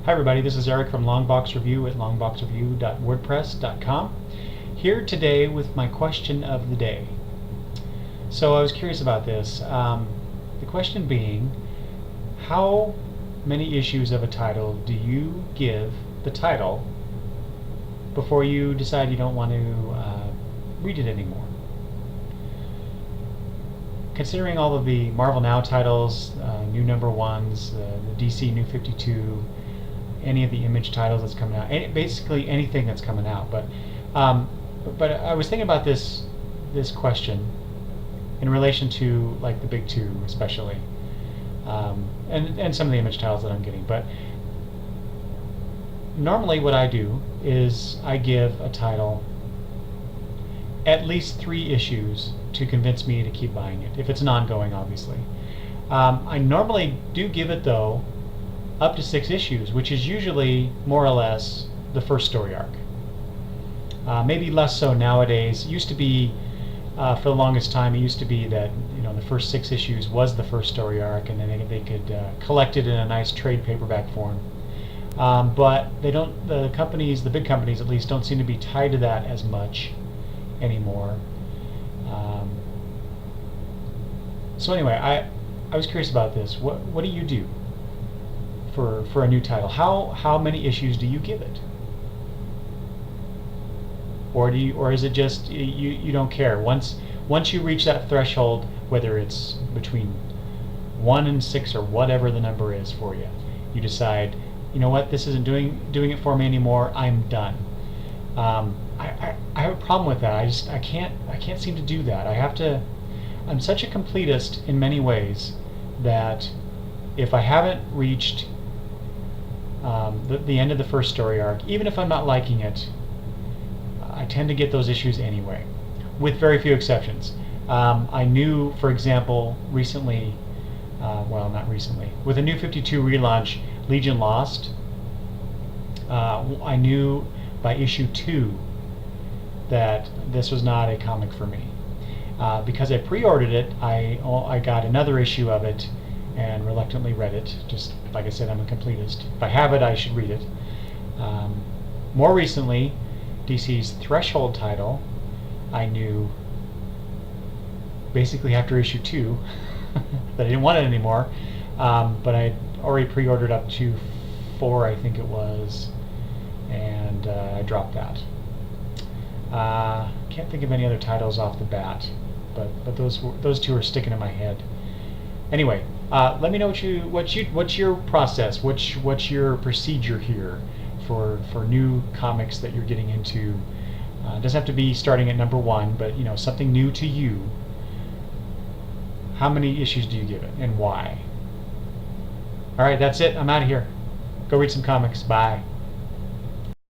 Hi everybody, this is Eric from Longbox Review at longboxreview.wordpress.com. Here today with my question of the day. So I was curious about this. The question being, how many issues of a title do you give the title before you decide you don't want to read it anymore? Considering all of the Marvel Now titles, new number ones, the DC New 52, any of the Image titles that's coming out, basically anything that's coming out. But I was thinking about this question in relation to like the big two, especially, and some of the Image titles that I'm getting. But normally, what I do is I give a title at least 3 issues to convince me to keep buying it, if it's an ongoing, obviously. I normally do give it, though, up to 6 issues, which is usually more or less the first story arc. Maybe less so nowadays. It used to be, for the longest time, it used to be that the first 6 issues was the first story arc, and then they could collect it in a nice trade paperback form. But they don't. The companies, the big companies at least, don't seem to be tied to that as much anymore. So anyway, I was curious about this. What do you do for a new title? How many issues do you give it? Or is it just you don't care? Once you reach that threshold, whether it's between 1 and 6 or whatever the number is for you, you decide, you know what, this isn't doing it for me anymore. I'm done. I have a problem with that. I can't seem to do that. I'm such a completist in many ways that if I haven't reached the end of the first story arc, even if I'm not liking it, I tend to get those issues anyway, with very few exceptions. I knew, for example, recently, well, not recently, with the New 52 relaunch, Legion Lost, I knew by issue 2 that this was not a comic for me. Because I pre-ordered it, I got another issue of it and reluctantly read it. Just like I said, I'm a completist. If I have it, I should read it. More recently, DC's Threshold title, I knew basically after issue 2 that I didn't want it anymore, but I already pre-ordered up to 4, I think it was, and I dropped that. Can't think of any other titles off the bat, but those 2 are sticking in my head. Anyway, let me know what's your process, what's your procedure here for new comics that you're getting into. It doesn't have to be starting at number 1, but something new to you. How many issues do you give it, and why? All right, that's it. I'm out of here. Go read some comics. Bye.